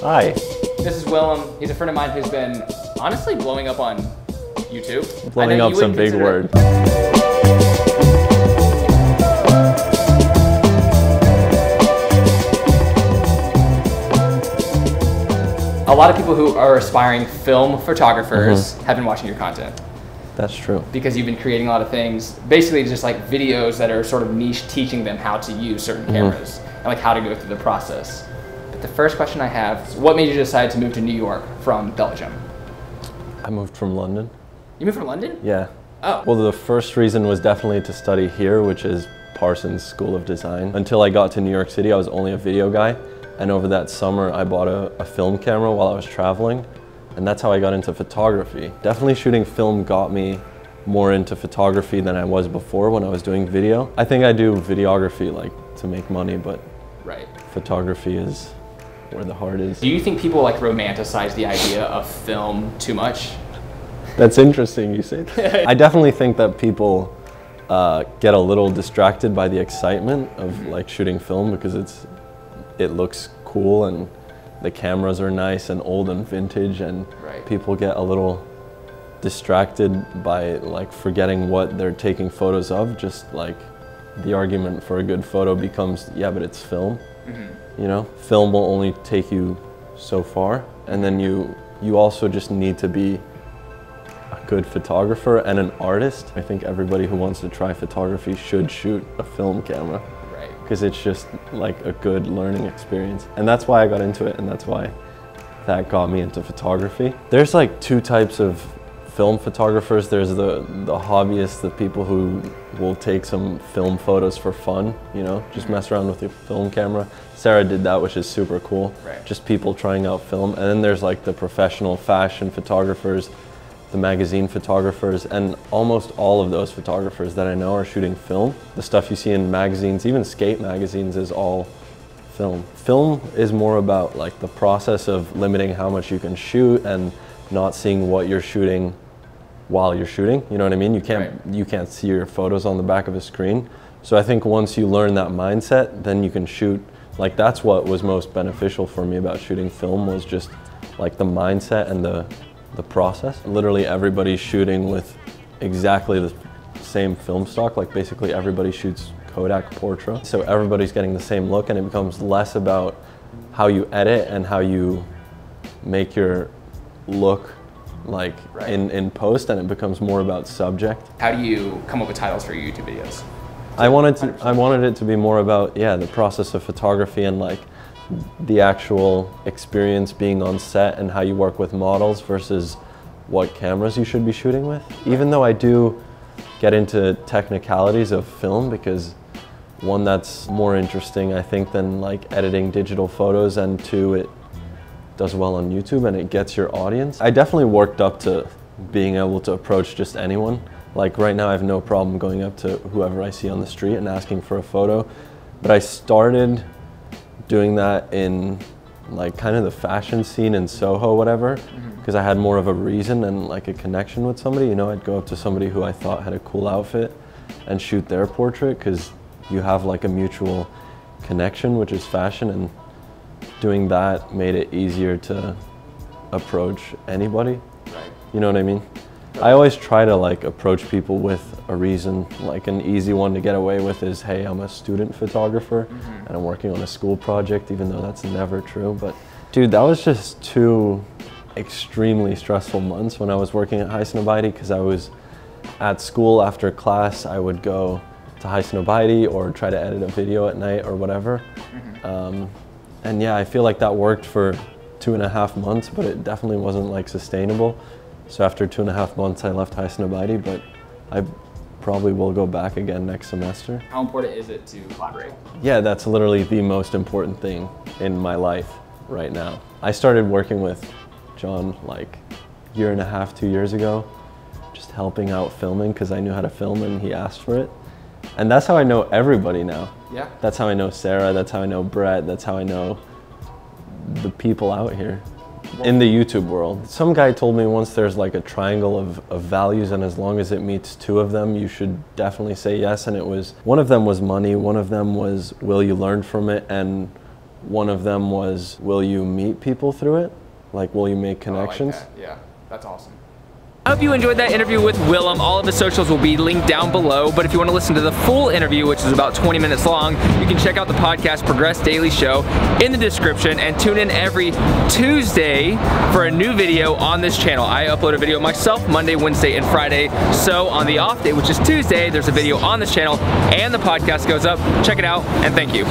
Hi. This is Willem. He's a friend of mine who's been honestly blowing up on YouTube. Blowing up some big word. A lot of people who are aspiring film photographers have been watching your content. That's true. Because you've been creating a lot of things, basically just like videos that are sort of niche, teaching them how to use certain cameras and like how to go through the process. But the first question I have is, what made you decide to move to New York from Belgium? I moved from London. You moved from London? Yeah. Oh. Well, the first reason was definitely to study here, which is Parsons School of Design. Until I got to New York City, I was only a video guy. And over that summer, I bought a film camera while I was traveling. And that's how I got into photography. Definitely shooting film got me more into photography than I was before when I was doing video. I think I do videography like to make money, but photography is where the heart is. Do you think people like romanticize the idea of film too much? That's interesting you say that. I definitely think that people get a little distracted by the excitement of like shooting film because it looks cool and the cameras are nice and old and vintage, and people get a little distracted by like forgetting what they're taking photos of. Just like the argument for a good photo becomes, yeah, but it's film. You know, film will only take you so far, and then you also just need to be a good photographer and an artist. I think everybody who wants to try photography should shoot a film camera. Because it's just like a good learning experience. And that's why I got into it, and that's why that got me into photography. There's like two types of film photographers. There's the hobbyists, the people who will take some film photos for fun, you know, just mess around with your film camera. Sarah did that, which is super cool. Just people trying out film. And then there's like the professional fashion photographers, the magazine photographers, and almost all of those photographers that I know are shooting film. The stuff you see in magazines, even skate magazines, is all film. Film is more about like the process of limiting how much you can shoot and not seeing what you're shooting while you're shooting. You know what I mean? You can't see your photos on the back of a screen. So I think once you learn that mindset, then you can shoot. Like that's what was most beneficial for me about shooting film, was just like the mindset and the process. Literally everybody's shooting with exactly the same film stock. Like basically everybody shoots Kodak Portra. So everybody's getting the same look, and it becomes less about how you edit and how you make your look like in post, and it becomes more about subject. How do you come up with titles for your YouTube videos? I wanted it to be more about, yeah, the process of photography and like the actual experience being on set and how you work with models versus what cameras you should be shooting with. Even though I do get into technicalities of film, because one, that's more interesting I think than like editing digital photos, and two, it does well on YouTube and it gets your audience. I definitely worked up to being able to approach just anyone. Like right now I have no problem going up to whoever I see on the street and asking for a photo, but I started doing that in like kind of the fashion scene in Soho, whatever, because I had more of a reason and like a connection with somebody. You know, I'd go up to somebody who I thought had a cool outfit and shoot their portrait, because you have like a mutual connection, which is fashion, and doing that made it easier to approach anybody. You know what I mean? I always try to like approach people with a reason. Like an easy one to get away with is, hey, I'm a student photographer and I'm working on a school project, even though that's never true. But dude, that was just 2 extremely stressful months when I was working at Highsnobiety, because I was at school after class. I would go to Highsnobiety or try to edit a video at night or whatever. And yeah, I feel like that worked for 2.5 months, but it definitely wasn't like sustainable. So after 2.5 months, I left Highsnobiety, but I probably will go back again next semester. How important is it to collaborate? Yeah, that's literally the most important thing in my life right now. I started working with John like 1.5 to 2 years ago, just helping out filming because I knew how to film and he asked for it. And that's how I know everybody now. Yeah. That's how I know Sarah, that's how I know Brett, that's how I know the people out here in the YouTube world. Some guy told me once there's like a triangle of values, and as long as it meets 2 of them, you should definitely say yes. And it was, one of them was money, one of them was will you learn from it, and One of them was, will you meet people through it? Like, will you make connections? I like that. Yeah, that's awesome. I hope you enjoyed that interview with Willem. All of his socials will be linked down below, but if you want to listen to the full interview, which is about 20 minutes long, you can check out the podcast Progress Daily Show in the description, and tune in every Tuesday for a new video on this channel. I upload a video myself Monday, Wednesday, and Friday, so on the off day, which is Tuesday, there's a video on this channel and the podcast goes up. Check it out, and thank you.